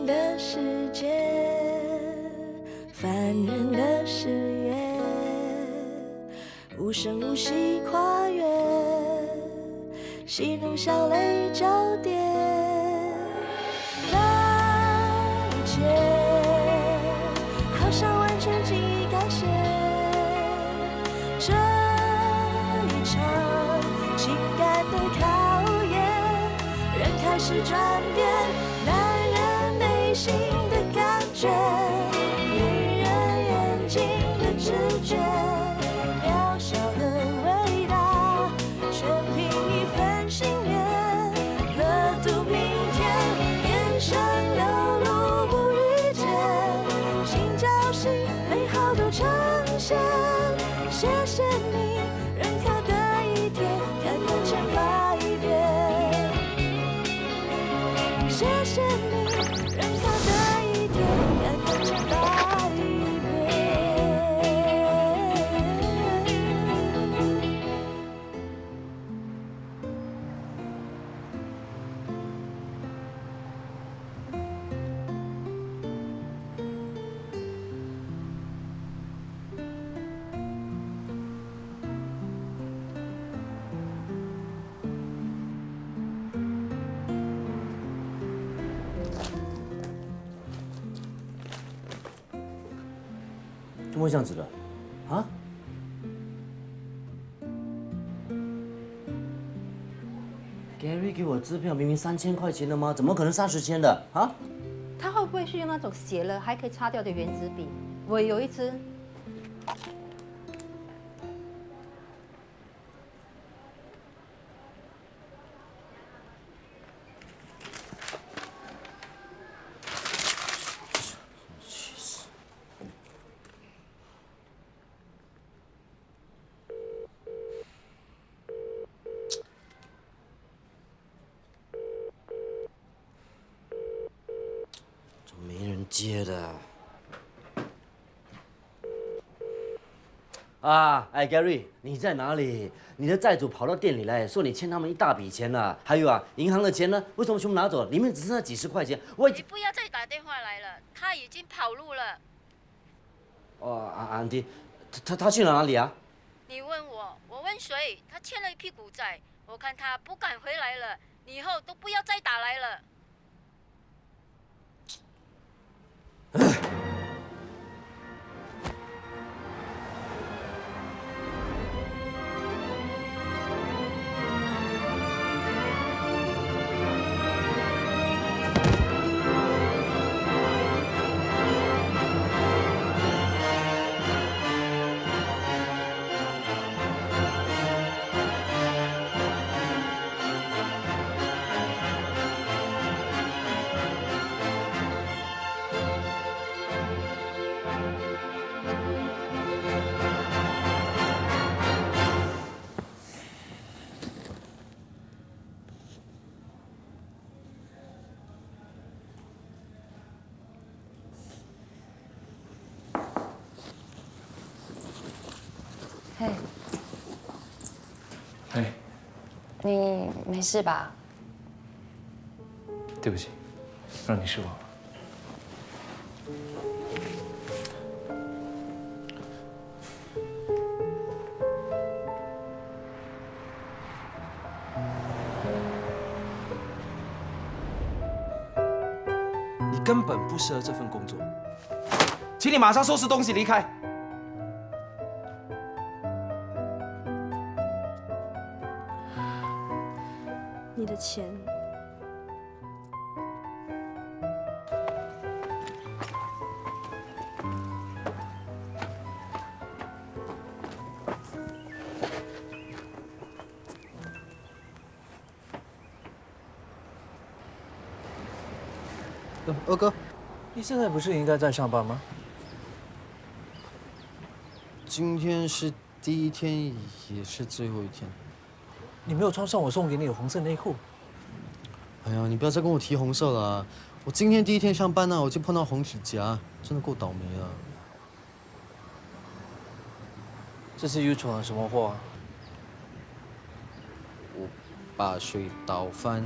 人的世界，凡人的誓言，无声无息跨越，喜怒笑泪交叠，当一切好像完全记忆改写，这一场情感的考验，人开始转变，男人内心的感觉，女人眼睛的直觉，渺小的伟大，全凭一份信念，河图平添，眼神流露不逾见，心交心，美好都呈现。谢谢你，认可的一天，感动千百遍。谢谢你，认可的一天，感动千百遍。怎么会这样子的？啊？Gary 给我支票明明3000块钱的吗？怎么可能30千的？啊？他会不会是用那种写了还可以擦掉的原子笔？我有一支。怎么没人接的？哎 ，Gary， 你在哪里？你的债主跑到店里来，说你欠他们一大笔钱了。还有啊，银行的钱呢？为什么全部拿走？里面只剩下几十块钱。你不要再打电话来了，他已经跑路了。安迪，他去了哪里啊？你问我，我问谁？他欠了一屁股债，我看他不敢回来了。你以后都不要再打来了。嘿，哎，你没事吧？对不起，让你失望了。你根本不适合这份工作，请你马上收拾东西离开。你的钱，二哥，你现在不是应该在上班吗？今天是第一天，也是最后一天。你没有穿上我送给你的红色内裤。哎呀，你不要再跟我提红色了啊。我今天第一天上班呢，我就碰到红指甲，真的够倒霉了。这次又闯了什么祸啊？我把水倒翻，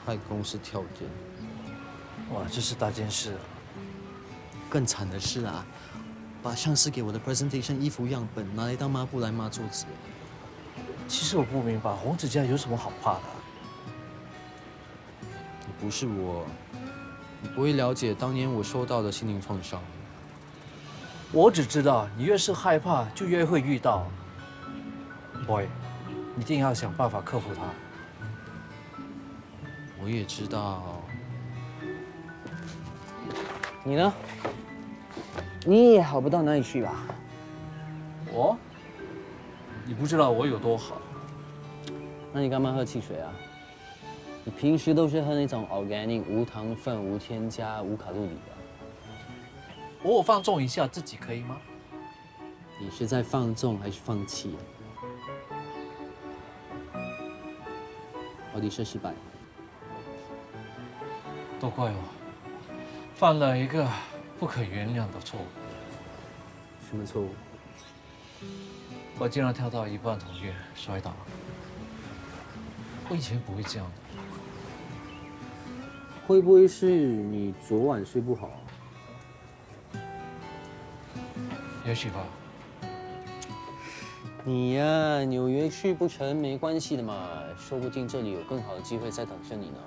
害公司跳电。哇，这是大件事。更惨的是啊，把上次给我的 presentation 衣服样本拿来当抹布来抹桌子。其实我不明白红指甲有什么好怕的。你不是我，你不会了解当年我受到的心灵创伤。我只知道你越是害怕，就越会遇到。Boy， 你一定要想办法克服它。我也知道。你呢？你也好不到哪里去吧？我？你不知道我有多好。那你干嘛喝汽水啊？你平时都是喝那种 organic 无糖分、无添加、无卡路里的。偶尔放纵一下自己可以吗？你是在放纵还是放弃？奥迪车失败。都怪我，犯了一个不可原谅的错误。什么错误？我竟然跳到一半同跃摔倒了。我以前不会这样的。会不会是你昨晚睡不好？也许吧。你呀，纽约去不成没关系的嘛，说不定这里有更好的机会在等着你呢。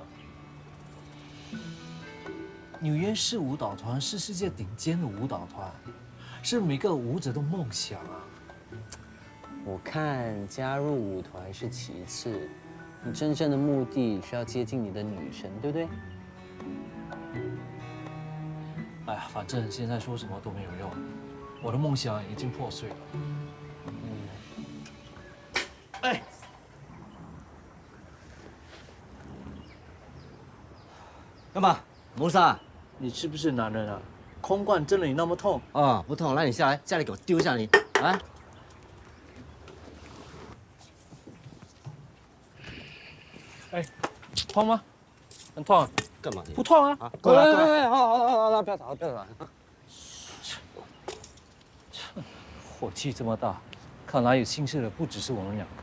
纽约市舞蹈团是世界顶尖的舞蹈团，是每个舞者的梦想啊。我看加入舞团是其次，你真正的目的是要接近你的女神，对不对？哎呀，反正现在说什么都没有用，我的梦想已经破碎了。哎，干嘛？谋杀？你是不是男人啊？空罐真的你那么痛？啊，不痛，来，你下来，下来给我丢一下你，来。哎，痛吗？很痛啊？干嘛？不痛啊？过来，过来。好，不要吵，不要吵。火气这么大，看来有心事的不只是我们两个。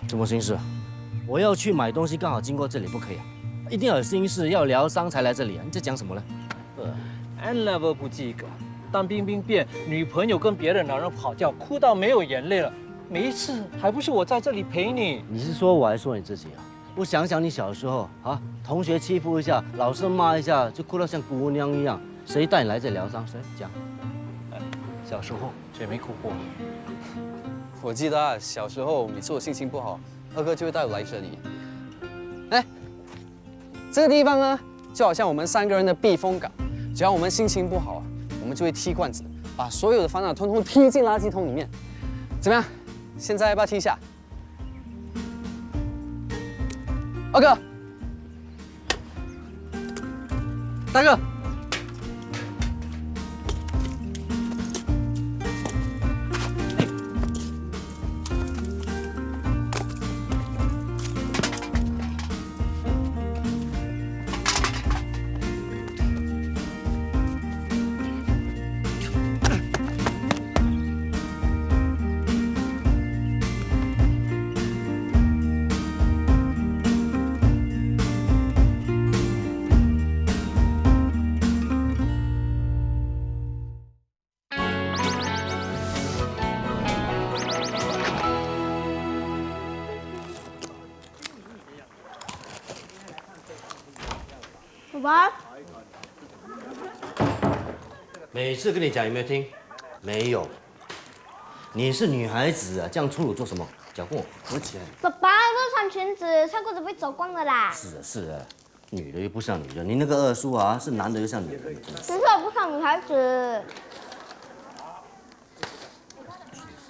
什么心事？我要去买东西，刚好经过这里，不可以啊？一定要有心事，要疗伤才来这里啊！你在讲什么呢？N level 不及格，当兵兵变，女朋友跟别的男人跑掉，哭到没有眼泪了。每一次还不是我在这里陪你？你是说我还是说你自己啊？不想想你小时候啊，同学欺负一下，老师骂一下，就哭到像姑娘一样。谁带你来这里疗伤？谁讲？小时候谁没哭过？我记得啊，小时候每次我心情不好，二哥就会带我来这里。哎，这个地方呢，就好像我们3个人的避风港。只要我们心情不好啊，我们就会踢罐子，把所有的烦恼通通踢进垃圾桶里面。怎么样？现在要不要踢一下？二哥，大哥。爸，每次跟你讲有没有听？没有。你是女孩子啊，这样粗鲁做什么？讲跟我合起来。爸爸都穿裙子，穿裤子被走光了啦。是啊是啊，女的又不像女的，你那个二叔啊，是男的又像女的。谁说我不像女孩子？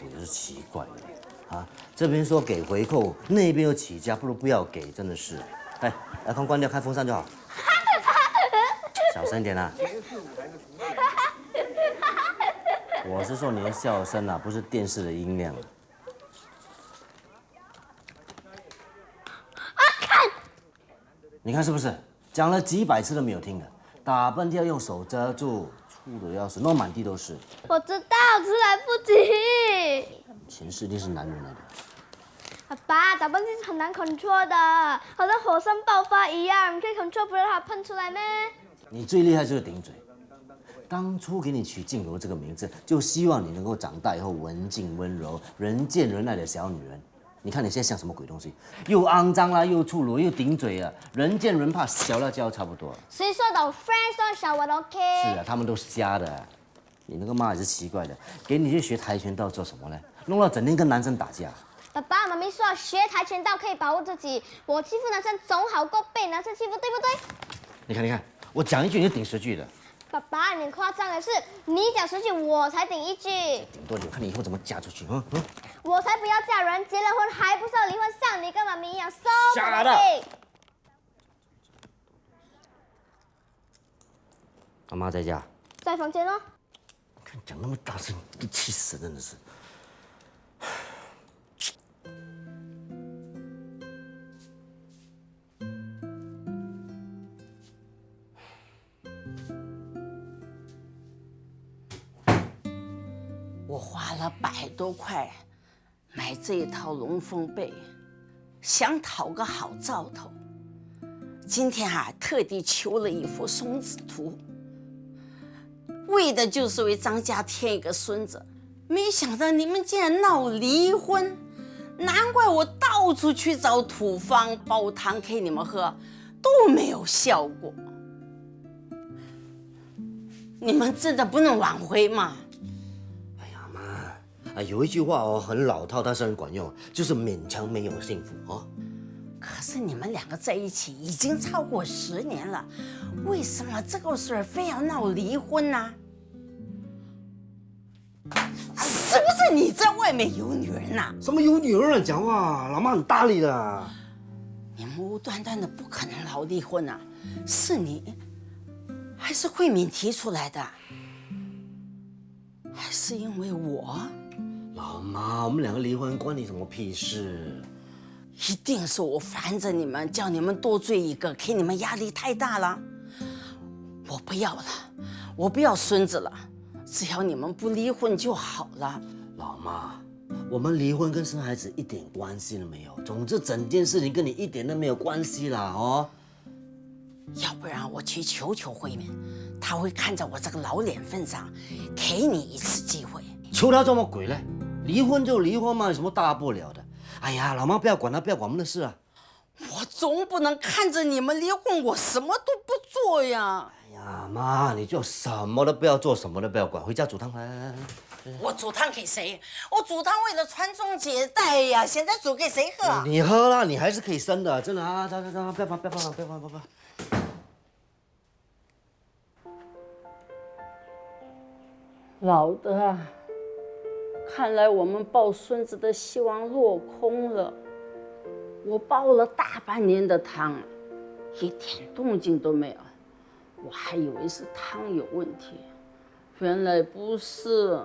也是奇怪的啊，这边说给回扣，那边又起价，不如不要给，真的是。哎，来空关掉，开风扇就好。小声点啊！我是说你的笑声啊，不是电视的音量。你看是不是？讲了几百次都没有听的，打喷嚏要用手遮住，粗的要死，弄满地都是。我知道，只是来不及。前世一定是男人来的。爸爸，打喷嚏是很难 control 的，好像火山爆发一样，你可以 control 不让它喷出来咩？你最厉害就是顶嘴。当初给你取静柔这个名字，就希望你能够长大以后文静温柔、人见人爱的小女人。你看你现在像什么鬼东西？又肮脏啦，又粗鲁，又顶嘴啊！人见人怕，小辣椒差不多。谁说的？我 friend 说小我的 OK。是啊，他们都瞎的。你那个妈也是奇怪的，给你去学跆拳道做什么呢？弄到整天跟男生打架。爸爸妈咪说学跆拳道可以保护自己，我欺负男生总好过被男生欺负，对不对？你看，我讲一句你就顶10句的。爸爸，你夸张的是，你讲10句，我才顶1句。顶多久？看你以后怎么嫁出去，我才不要嫁人，结了婚还不是要离婚，像你跟妈咪一样，收傻的。他妈在家，在房间哦。看讲那么大声，气死真的是。我花了100多块买这一套龙凤被，想讨个好兆头。今天特地求了一幅松子图，为的就是为张家添一个孙子。没想到你们竟然闹离婚，难怪我到处去找土方煲汤给你们喝，都没有效果。你们真的不能挽回吗？有一句话很老套，但是很管用，就是勉强没有幸福哦。可是你们2个在一起已经超过10年了，为什么这个事儿非要闹离婚呢？是不是你在外面有女人呐？什么有女人啊？讲话，老妈很大力的。你们无端端的不可能闹离婚啊！是你，还是慧敏提出来的？还是因为我？老妈，我们2个离婚关你什么屁事？一定是我烦着你们，叫你们多追一个，给你们压力太大了。我不要了，我不要孙子了，只要你们不离婚就好了。老妈，我们离婚跟生孩子一点关系都没有。总之，整件事情跟你一点都没有关系啦哦。要不然我去求求慧敏，她会看在我这个老脸份上，给你一次机会。求他做什么鬼嘞？离婚就离婚嘛，有什么大不了的？哎呀，老妈不要管他，不要管我们的事啊。我总不能看着你们离婚，我什么都不做呀。哎呀，妈，你就什么都不要做，什么都不要管，回家煮汤来。我煮汤给谁？我煮汤为了传宗接代呀，现在煮给谁喝？你喝了，你还是可以生的，真的啊！走，不要放。老的啊，看来我们抱孙子的希望落空了。我煲了大半年的汤，一点动静都没有。我还以为是汤有问题，原来不是，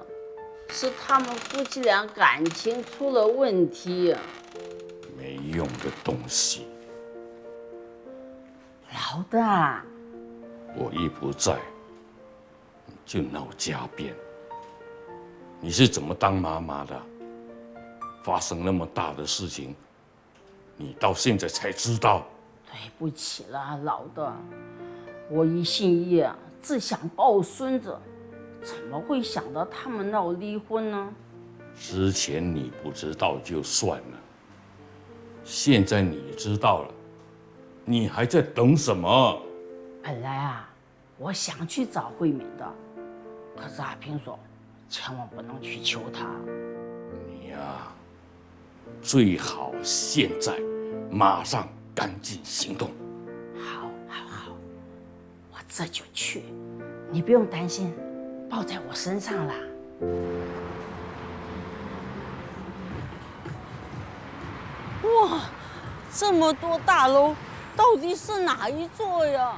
是他们夫妻俩感情出了问题。没用的东西。老的，我一不在，你就闹家变。你是怎么当妈妈的？发生那么大的事情，你到现在才知道。对不起了，老的，我一心一意只想抱孙子，怎么会想到他们闹离婚呢？之前你不知道就算了，现在你知道了，你还在等什么？本来我想去找慧敏的，可是阿平说，千万不能去求她。你最好现在马上赶紧行动。好，我这就去，你不用担心，抱在我身上啦。哇，这么多大楼，到底是哪一座呀？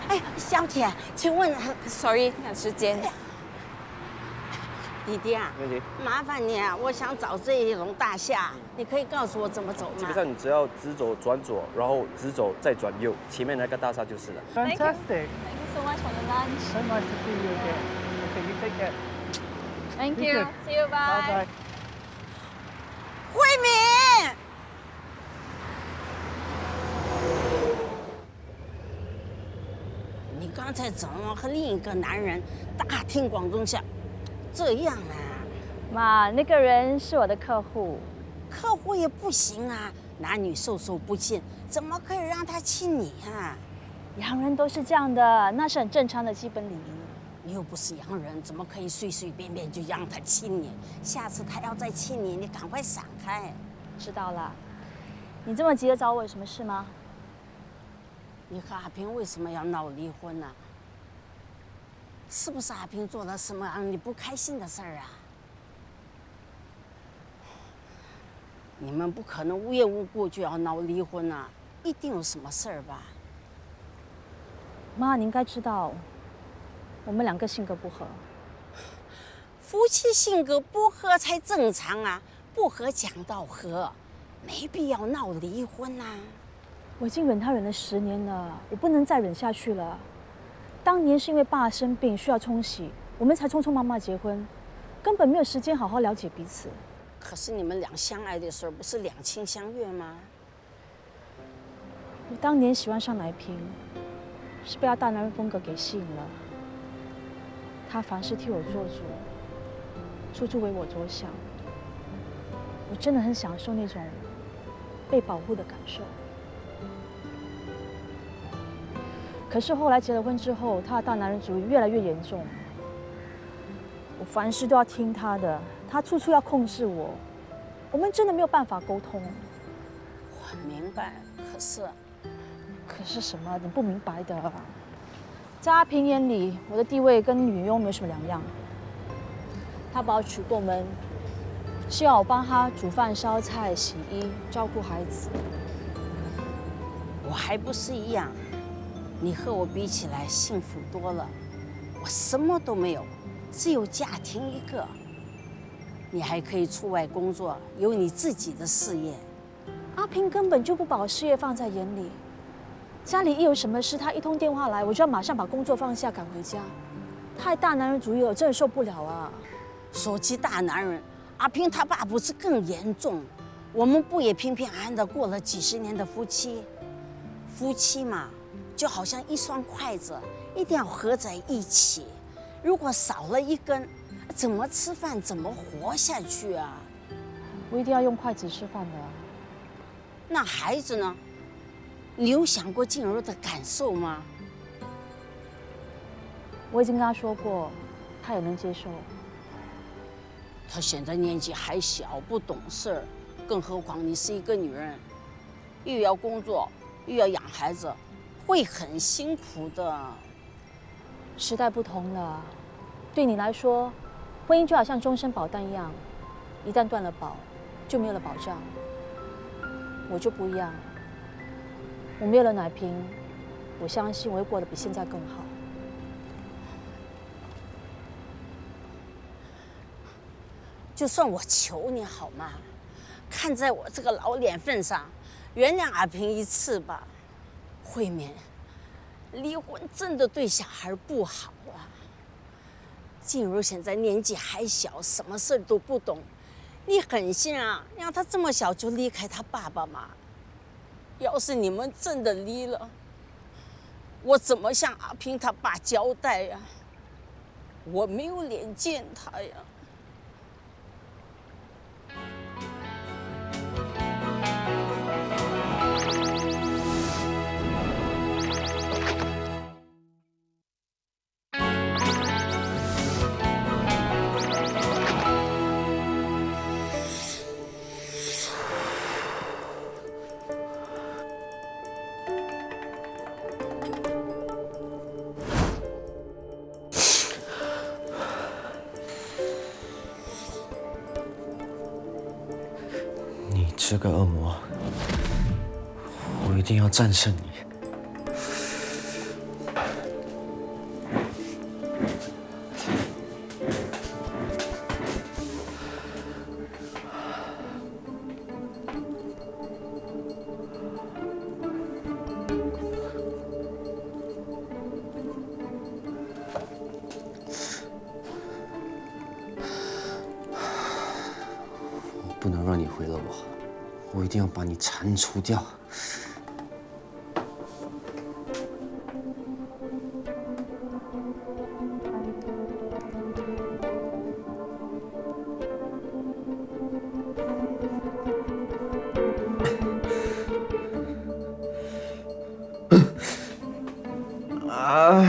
哎，小姐，请问 ，sorry， 赶时间。弟弟麻烦你我想找这一栋大厦，你可以告诉我怎么走吗？基本上你只要直走转左，然后直走再转右，前面那个大厦就是了。Fantastic. Thank you so much for the lunch. So nice to see you again. Okay, you take care. Thank you. See you. Bye. Bye. 慧敏。你刚才怎么和另一个男人大庭广众下这样啊？妈，那个人是我的客户。客户也不行啊，男女授受不亲，怎么可以让他亲你啊？洋人都是这样的，那是很正常的基本礼仪。你又不是洋人，怎么可以随随便便就让他亲你？下次他要再亲你，你赶快闪开。知道了。你这么急着找我有什么事吗？你和阿平为什么要闹离婚呢？是不是阿平做了什么让你不开心的事儿啊？你们不可能无缘无故就要闹离婚啊，一定有什么事儿吧？妈，你应该知道，我们两个性格不合。夫妻性格不合才正常啊，不合讲道和，没必要闹离婚啊。我已经忍他忍了10年了，我不能再忍下去了。当年是因为爸生病需要冲洗，我们才匆匆忙忙结婚，根本没有时间好好了解彼此。可是你们俩相爱的时候不是两情相悦吗？我当年喜欢上乃平，是被他大男人风格给吸引了。他凡事替我做主，处处为我着想。我真的很享受那种被保护的感受。可是后来结了婚之后，他的大男人主义越来越严重，我凡事都要听他的，他处处要控制我，我们真的没有办法沟通。我明白，可是什么？你不明白的。在阿平眼里，我的地位跟女佣没有什么两样。他把我娶过门，是要我帮他煮饭、烧菜、洗衣、照顾孩子。我还不是一样，你和我比起来幸福多了。我什么都没有，只有家庭一个。你还可以出外工作，有你自己的事业。阿平根本就不把我事业放在眼里。家里一有什么事，他一通电话来，我就要马上把工作放下赶回家。太大男人主义了，我真的受不了啊！说起大男人，阿平他爸不是更严重？我们不也平平安安的过了几十年的夫妻？夫妻嘛，就好像一双筷子，一定要合在一起。如果少了一根，怎么吃饭？怎么活下去啊？我一定要用筷子吃饭的。那孩子呢？你有想过静柔的感受吗？我已经跟他说过，他也能接受。他现在年纪还小，不懂事儿，更何况你是一个女人，又要工作，又要养孩子，会很辛苦的。时代不同了，对你来说，婚姻就好像终身保单一样，一旦断了保，就没有了保障。我就不一样，我没有了乃平，我相信我会过得比现在更好。就算我求你好吗？看在我这个老脸份上，原谅阿平一次吧。慧敏，离婚真的对小孩不好啊。静茹现在年纪还小，什么事都不懂，你狠心啊，让他这么小就离开他爸爸吗？要是你们真的离了，我怎么向阿平他爸交代呀？我没有脸见他呀。这个恶魔，我一定要战胜你！我不能让你毁了我。我一定要把你铲除掉。啊！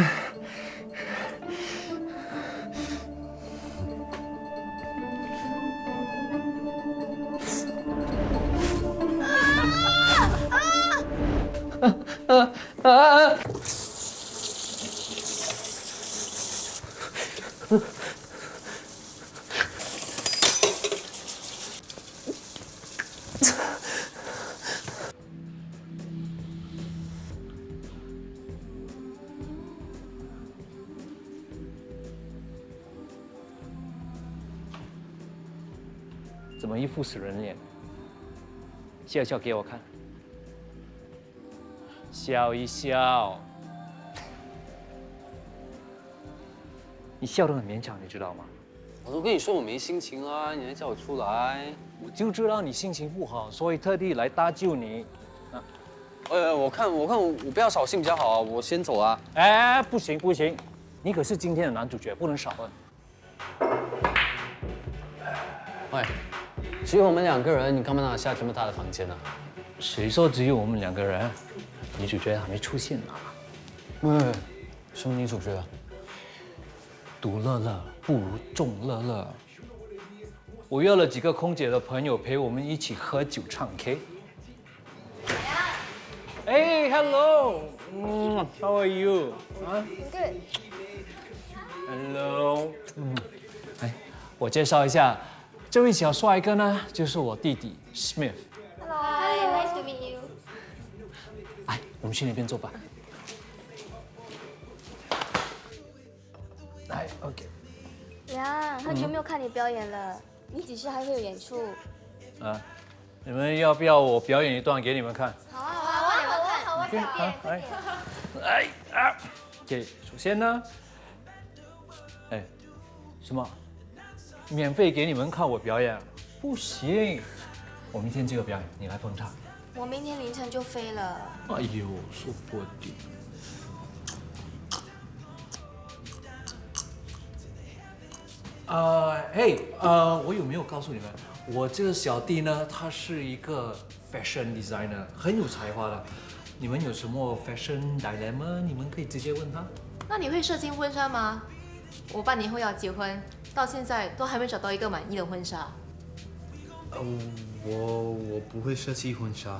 怎么一副死人脸？笑笑给我看，笑一笑。你笑得很勉强，你知道吗？我都跟你说我没心情啦，你还叫我出来？我就知道你心情不好，所以特地来搭救你。我看我不要扫兴比较好啊，我先走啊。哎，不行不行，你可是今天的男主角，不能少了。喂，只有我们2个人，你干嘛拿下这么大的房间呢？谁说只有我们2个人？女主角还没出现呢。喂，什么女主角啊？独乐乐不如众乐乐。我约了几个空姐的朋友陪我们一起喝酒唱 K。哎 ，Hello， how are you？ 啊 Good。Hello， 哎，我介绍一下，这位小帅哥呢，就是我弟弟 Smith。Hello， nice to meet you。哎，我们去那边坐吧。哎 ，OK。呀，很久没有看你表演了，你几时还会有演出？啊，你们要不要我表演一段给你们看？好啊，好啊，好啊，好啊，快点！哎啊 ，OK， 首先呢，哎，什么？免费给你们看我表演？不行，我明天就有表演，你来捧场。我明天凌晨就飞了。哎呦，说不定。我有没有告诉你们，我这个小弟呢，他是一个 fashion designer， 很有才华的。你们有什么 fashion dilemma， 你们可以直接问他。那你会设计婚纱吗？我半年后要结婚，到现在都还没找到一个满意的婚纱。我不会设计婚纱。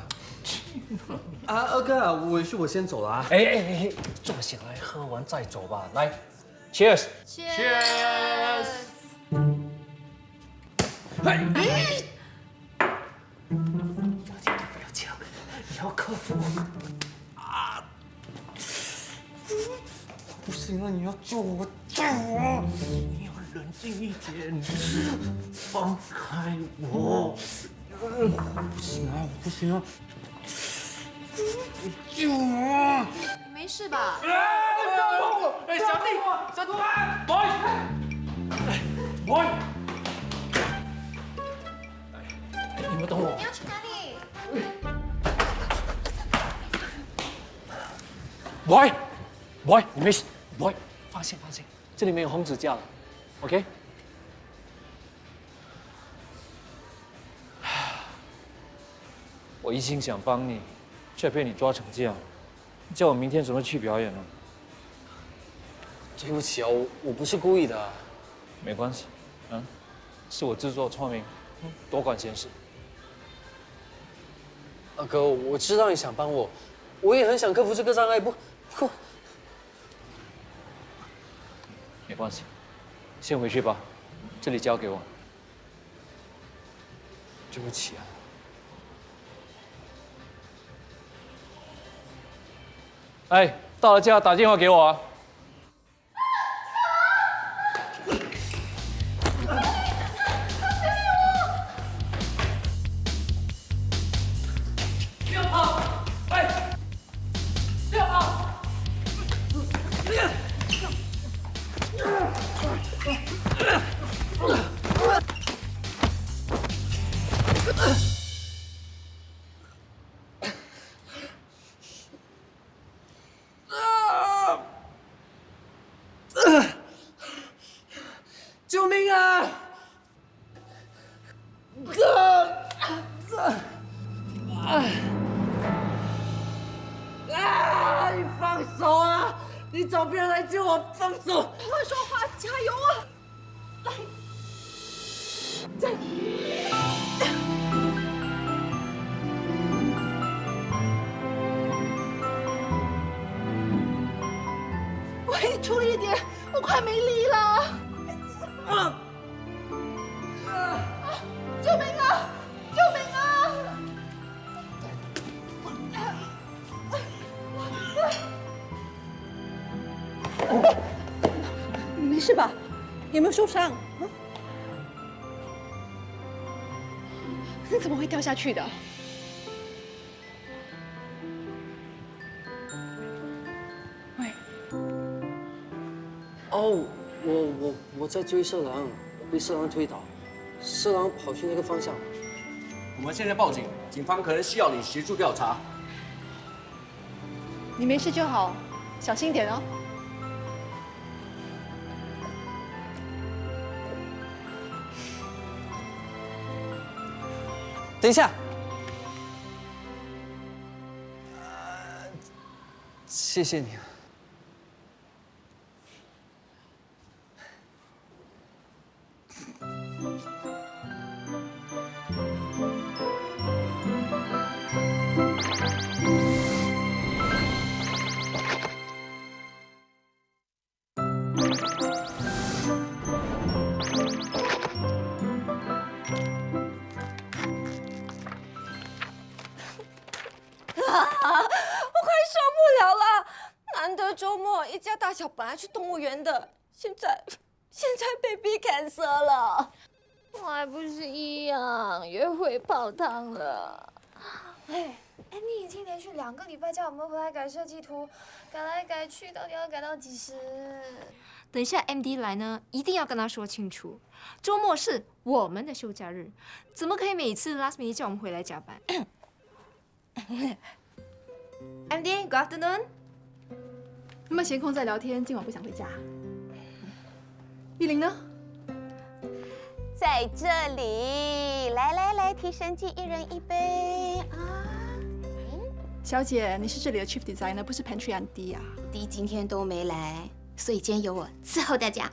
啊，二哥啊，我先走了啊。哎，坐下来喝完再走吧。来 ，Cheers。Cheers。不要讲，你要克服啊！不行了，你要救我，救我！你要冷静一点，放开我！不行啊，不行啊！救我！你没事吧？哎，小弟，boy，你们等我。你要去哪里 ？boy，你没事 ，boy， 放心，这里面有红纸架了 ，OK？ 我一心想帮你，却被你抓成这样，叫我明天怎么去表演呢？对不起啊，我不是故意的。没关系，是我自作聪明，多管闲事。二哥，我知道你想帮我，我也很想克服这个障碍，不过没关系，先回去吧，这里交给我。对不起啊。哎，到了家打电话给我啊。你找别人来救我，放手！快说话，加油啊！来，喂，出力一点，我快没力了！救命啊！救命啊！你没事吧？有没有受伤？你怎么会掉下去的？喂，哦，我在追色狼，被色狼推倒，色狼跑去那个方向。我们现在报警，警方可能需要你协助调查。你没事就好，小心点哦。等一下，谢谢你啊。我快受不了了！难得周末一家大小本来去动物园的，现在被逼 cancel 了。还不是一样，约会泡汤了。哎，你已经连续2个礼拜叫我们回来改设计图，改来改去，到底要改到几时？等一下 MD 来呢，一定要跟他说清楚，周末是我们的休假日，怎么可以每次 last minute 叫我们回来加班？MD，Good afternoon。有没有闲空再聊天？今晚不想回家。依琳呢？在这里，来，提神剂，1人1杯啊！小姐，你是这里的 Chief Designer， 不是 Pantry Auntie 啊？D 今天都没来，所以今天由我伺候大家。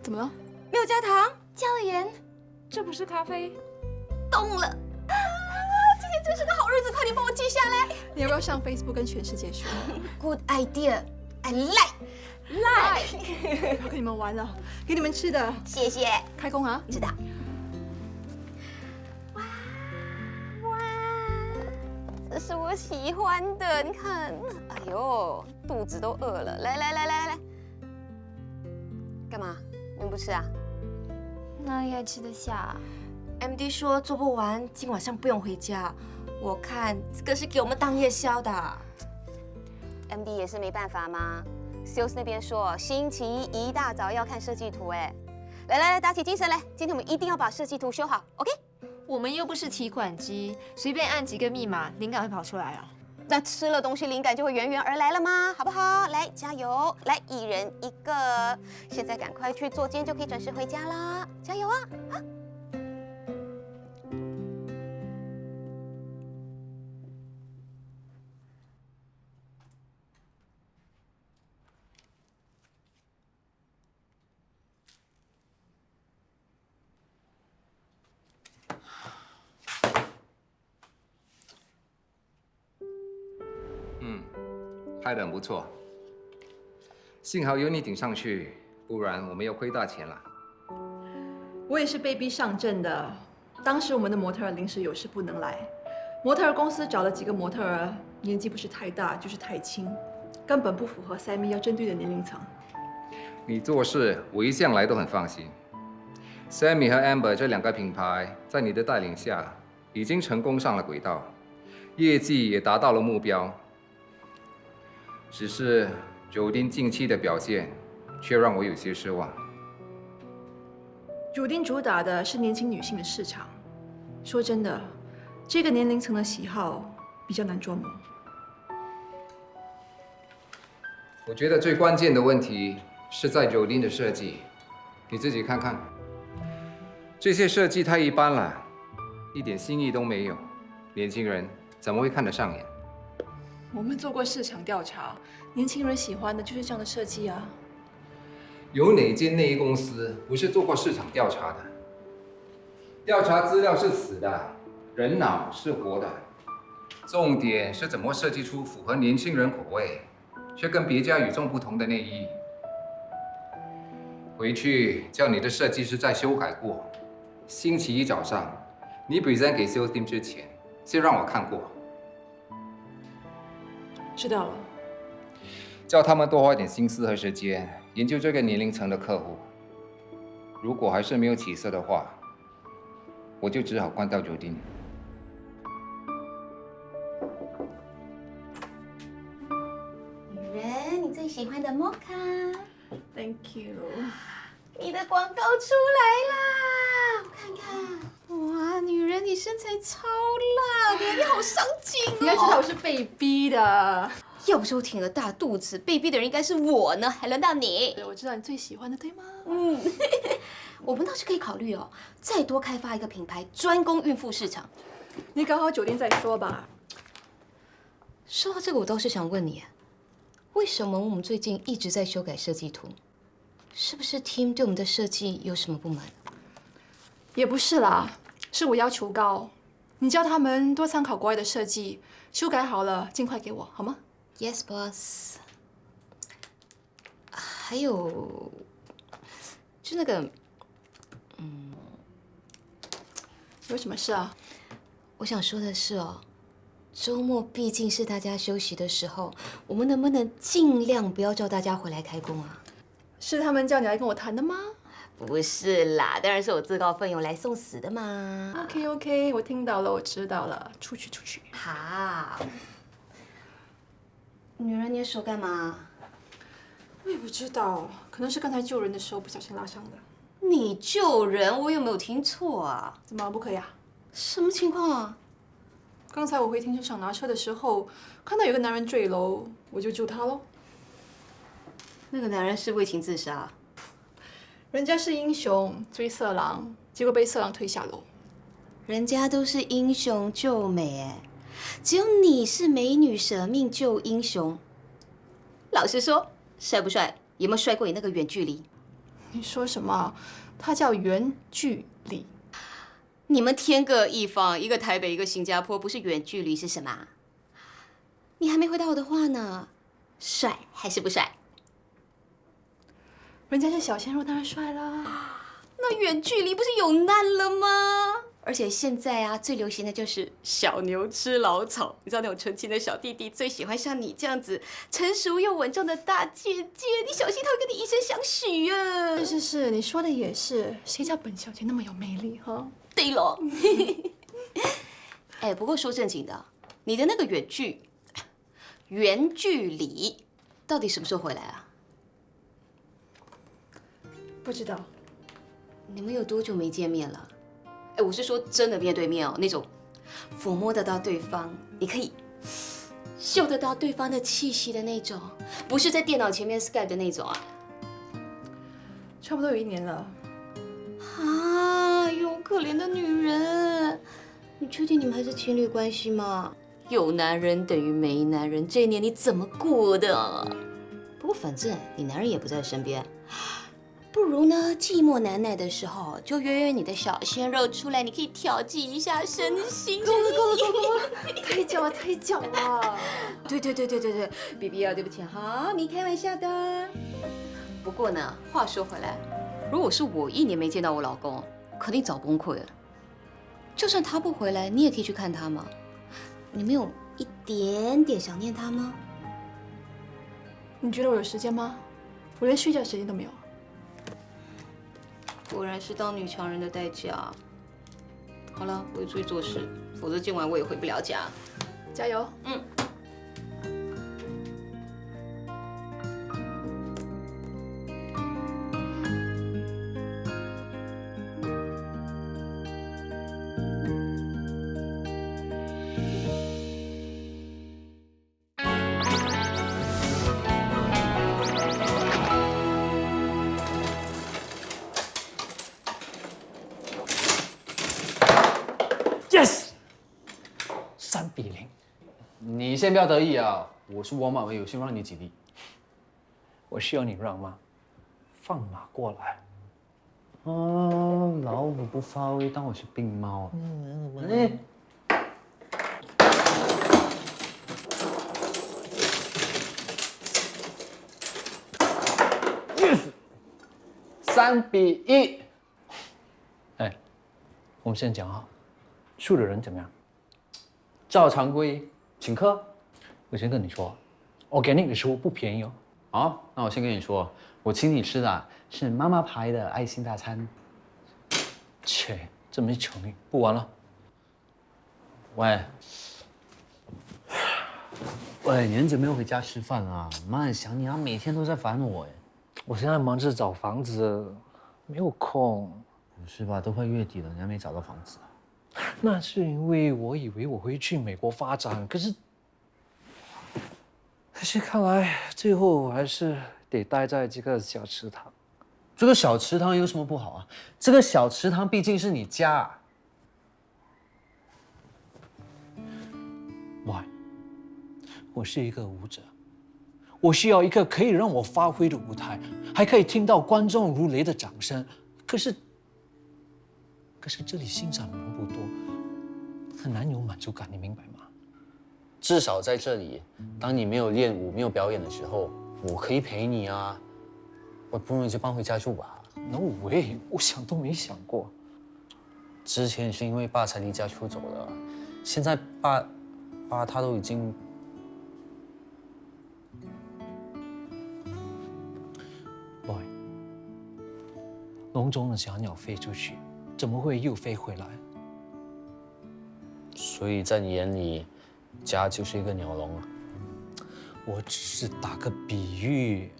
怎么了？没有加糖，加了盐，这不是咖啡。动了！今天真是个好日子，快点帮我记下来。你要不要上 Facebook 跟全世界说 ？Good idea， I like。不要跟你们玩了，给你们吃的。谢谢。开工啊！知道。哇，这是我喜欢的，你看。哎呦，肚子都饿了。来，干嘛？你们不吃啊？哪里还吃得下？MD 说做不完，今晚上不用回家。我看这个是给我们当夜宵的。MD 也是没办法吗？ Sales 那边说星期一大早要看设计图，哎，来，打起精神来！今天我们一定要把设计图修好 ，OK？ 我们又不是提款机，随便按几个密码，灵感会跑出来啊。那吃了东西，灵感就会源源而来了吗？好不好？来，加油！来，1人1个，现在赶快去做，今天就可以准时回家啦！加油啊！啊！ 拍得很不错，幸好有你顶上去，不然我们要亏大钱了。我也是被逼上阵的。当时我们的模特儿临时有事不能来，模特儿公司找了几个模特儿，年纪不是太大就是太轻，根本不符合 Sammy 要针对的年龄层。你做事我一向来都很放心。Sammy 和 Amber 这2个品牌在你的带领下，已经成功上了轨道，业绩也达到了目标。 只是酒店近期的表现，却让我有些失望。酒店主打的是年轻女性的市场，说真的，这个年龄层的喜好比较难捉摸。我觉得最关键的问题是在酒店的设计，你自己看看，这些设计太一般了，一点新意都没有，年轻人怎么会看得上眼？我们做过市场调查，年轻人喜欢的就是这样的设计啊。有哪间内衣公司不是做过市场调查的？调查资料是死的，人脑是活的。重点是怎么设计出符合年轻人口味，却跟别家与众不同的内衣。回去叫你的设计师再修改过。星期一早上，你 present 给 sales team 之前，先让我看过。知道了。叫他们多花点心思和时间研究这个年龄层的客户。如果还是没有起色的话，我就只好关掉酒店。女人，你最喜欢的摩卡 ，Thank you。你的广告出来啦，我看看。哇，女人，你身材超辣的，你好上镜哦！你要知道我是被逼的。要不是我挺了大肚子，被逼的人应该是我呢，还轮到你。我知道你最喜欢的，对吗？嗯，我们倒是可以考虑哦，再多开发一个品牌，专攻孕妇市场。你搞好酒店再说吧。说到这个，我倒是想问你，为什么我们最近一直在修改设计图？是不是 team 对我们的设计有什么不满？也不是啦，是我要求高，你叫他们多参考国外的设计，修改好了尽快给我，好吗？ Yes, boss。还有，就那个，有什么事啊？我想说的是哦，周末毕竟是大家休息的时候，我们能不能尽量不要叫大家回来开工啊？是他们叫你来跟我谈的吗？不是啦，当然是我自告奋勇来送死的嘛。OK， 我听到了，我知道了，出去。好。女人，你的手干嘛？我也不知道，可能是刚才救人的时候不小心拉伤的。你救人，我有没有听错啊？怎么不可以啊？什么情况啊？刚才我回停车场拿车的时候，看到有个男人坠楼，我就救他喽。那个男人是为情自杀。人家是英雄追色狼，结果被色狼推下楼。人家都是英雄救美哎，只有你是美女舍命救英雄。老实说，帅不帅？有没有帅过你那个远距离？你说什么？他叫远距离。你们天各一方，一个台北，一个新加坡，不是远距离是什么？你还没回答我的话呢，帅还是不帅？人家是小鲜肉，当然帅啦。那远距离不是有难了吗？而且现在啊，最流行的就是小牛吃老草。你知道那种纯情的小弟弟最喜欢像你这样子成熟又稳重的大姐姐，你小心他会跟你以身相许啊！是，你说的也是。谁叫本小姐那么有魅力哈？对喽。哎，不过说正经的，你的那个远距离到底什么时候回来啊？不知道。你们有多久没见面了？哎，我是说真的面对面哦，那种抚摸得到对方，你可以嗅得到对方的气息的那种，不是在电脑前面 Skype 的那种啊。差不多有1年了。啊，哟，可怜的女人，你确定你们还是情侣关系吗？有男人等于没男人，这一年你怎么过的？不过反正你男人也不在身边。不如呢，寂寞难耐的时候，就约你的小鲜肉出来，你可以调剂一下身心。够了，太久了。对，BB 啊，对不起哈，没开玩笑的。不过呢，话说回来，如果是我1年没见到我老公，肯定早崩溃了。就算他不回来，你也可以去看他嘛。你没有一点点想念他吗？你觉得我有时间吗？我连睡觉时间都没有。果然是当女强人的代价。好了，我也注意做事，否则今晚我也回不了家。加油。Yes，3-0。你先不要得意啊！我是王马，我有心让你几力。我需要你让吗？放马过来。哦，老虎不发威，当我是病猫。3-1。哎，我们先讲好，输的人怎么样？照常规，请客。我先跟你说，organic 的食物不便宜哦。好，那我先跟你说，我请你吃的是妈妈牌的爱心大餐。切，这没诚意，不玩了。喂，喂，你很久没有回家吃饭啊？妈很想你啊，每天都在烦我哎。我现在忙着找房子，没有空。是吧？都快月底了，你还没找到房子啊？那是因为我以为我会去美国发展，可是看来最后还是得待在这个小池塘。这个小池塘有什么不好啊？这个小池塘毕竟是你家。喂，我是一个舞者，我需要一个可以让我发挥的舞台，还可以听到观众如雷的掌声。可是这里欣赏的人不多，很难有满足感，你明白吗？至少在这里，当你没有练舞、没有表演的时候，我可以陪你啊。我不如你就搬回家住吧。No way， 我想都没想过。之前是因为爸才离家出走的，现在爸他都已经……喂，笼中的小鸟飞出去，怎么会又飞回来？所以在你眼里，家就是一个鸟笼啊。我只是打个比喻。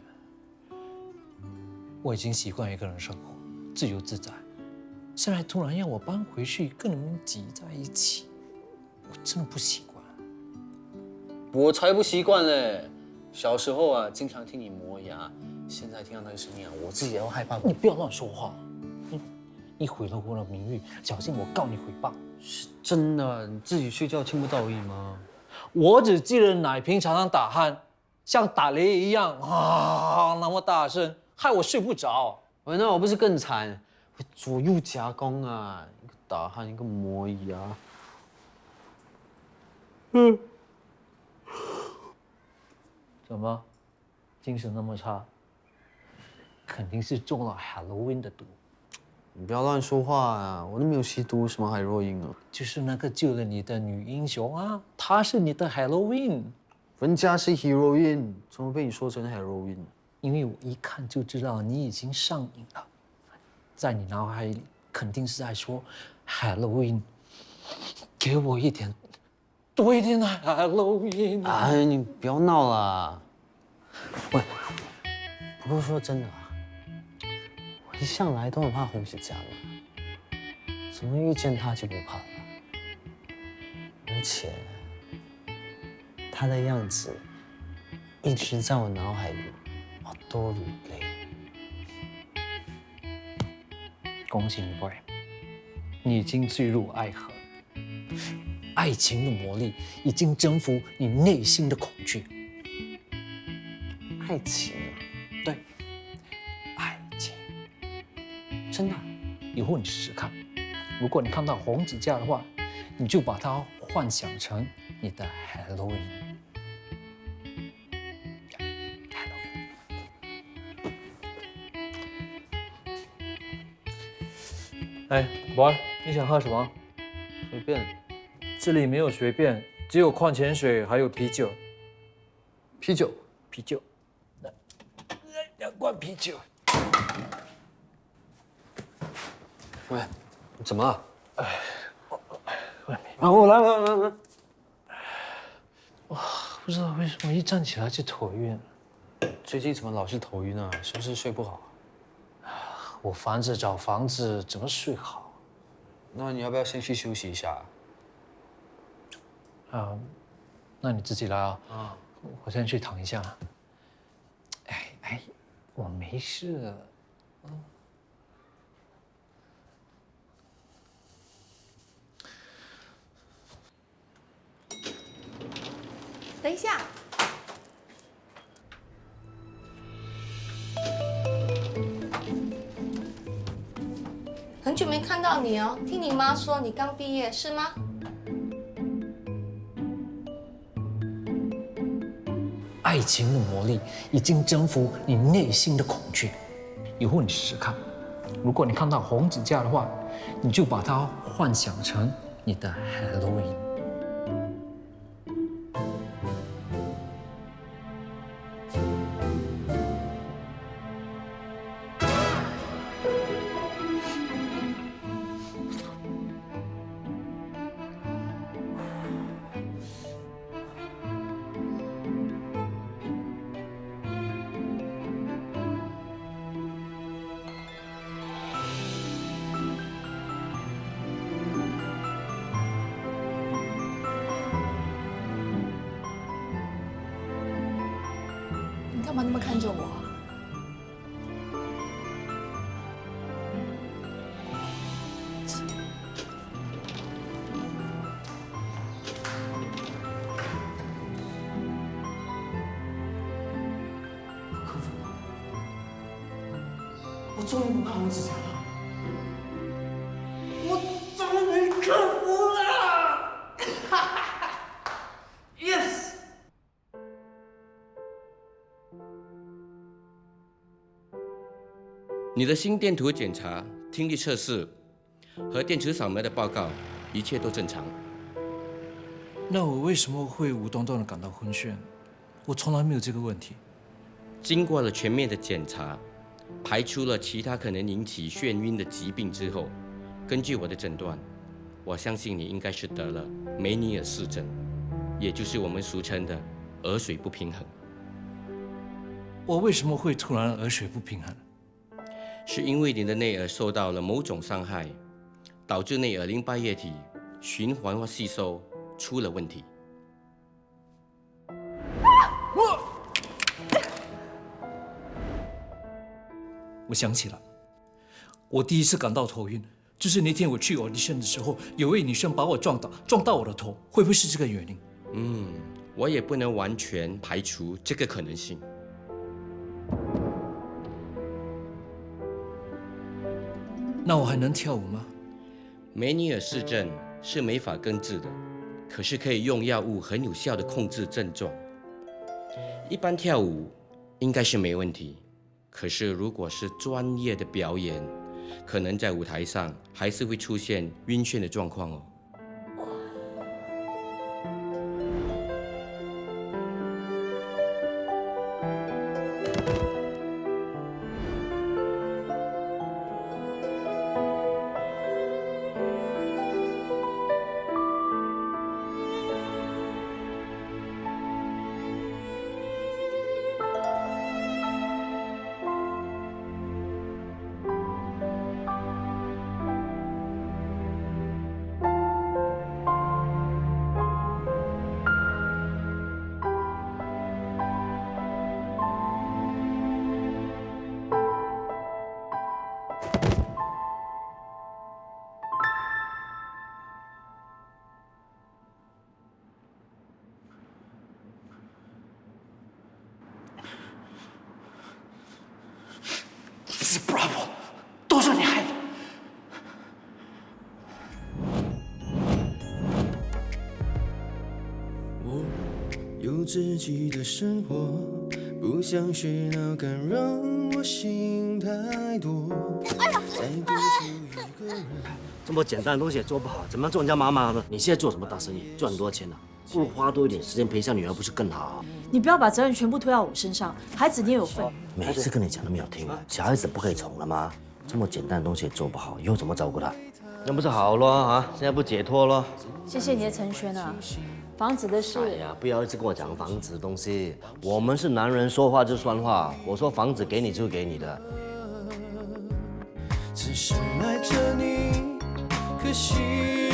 我已经习惯一个人生活，自由自在。现在突然要我搬回去跟你们挤在一起，我真的不习惯。我才不习惯嘞！小时候啊，经常听你磨牙，现在听到那个声音啊，我自己也要害怕。你不要乱说话，你毁了我的名誉，小心我告你诽谤。是真的，你自己睡觉听不到而已吗？我只记得奶瓶常常打鼾，像打雷一样啊，那么大声。害我睡不着，那我不是更惨？左右夹攻啊，一个打鼾，一个磨牙。怎么，精神那么差？肯定是中了 Halloween 的毒。你不要乱说话啊！我都没有吸毒，什么海洛因啊？就是那个救了你的女英雄啊，她是你的 Halloween。人家是 heroin， 怎么被你说成 heroin？因为我一看就知道你已经上瘾了，在你脑海里肯定是在说 Halloween， 给我一点，多一点的 Halloween。哎，你不要闹啦！喂，不过说真的啊，我一向来都很怕洪子佳嘛，怎么遇见他就不怕了？而且他的样子一直在我脑海里。多如泪。恭喜你 ，boy， 你已经坠入爱河，爱情的魔力已经征服你内心的恐惧。爱情啊？对，爱情。真的？以后你试试看，如果你看到洪子佳的话，你就把它幻想成你的 Halloween。哎 ，boy， 你想喝什么？随便。这里没有随便，只有矿泉水，还有啤酒。啤酒，啤酒。来，2罐啤酒。喂，怎么了？哎，外面。啊，我来。哇，不知道为什么一站起来就头晕。最近怎么老是头晕啊？是不是睡不好？我烦着找房子，怎么睡好？那你要不要先去休息一下？那你自己来啊。我先去躺一下。哎，我没事。久没看到你哦，听你妈说你刚毕业是吗？爱情的魔力已经征服你内心的恐惧。以后你试试看，如果你看到红指甲的话，你就把它幻想成你的 Halloween。你干嘛那么看着我？我终于不怕红指甲了，我终于克服了，哈哈 ，yes。你的心电图检查、听力测试和电磁扫描的报告，一切都正常。那我为什么会无端端的感到昏眩？我从来没有这个问题。经过了全面的检查，排除了其他可能引起眩晕的疾病之后，根据我的诊断，我相信你应该是得了梅尼尔氏症，也就是我们俗称的耳水不平衡。我为什么会突然耳水不平衡？是因为你的内耳受到了某种伤害，导致内耳淋巴液体循环或吸收出了问题。我想起了，我第一次感到头晕，就是那天我去 audition 的时候，有位女生把我撞到我的头，会不会是这个原因？我也不能完全排除这个可能性。那我还能跳舞吗？梅尼尔氏症是没法根治的，可是可以用药物很有效的控制症状。一般跳舞应该是没问题，可是如果是专业的表演，可能在舞台上还是会出现晕眩的状况哦。是 Bravo， 都是你害的。我有自己的生活，不想喧闹干扰我心太多。这么简单的东西也做不好，怎么样做人家妈妈呢？你现在做什么大生意，赚很多钱呢？不如花多一点时间陪一下女儿，不是更好？你不要把责任全部推到我身上，孩子你也有份。每次跟你讲都没有听，小孩子不可以宠了吗？这么简单的东西也做不好，以后怎么照顾他？那不是好了啊？现在不解脱了？谢谢你的成全啊，房子的事。哎呀，不要一直跟我讲房子的东西。我们是男人，说话就算话。我说房子给你就是给你的。只是爱着你，可惜。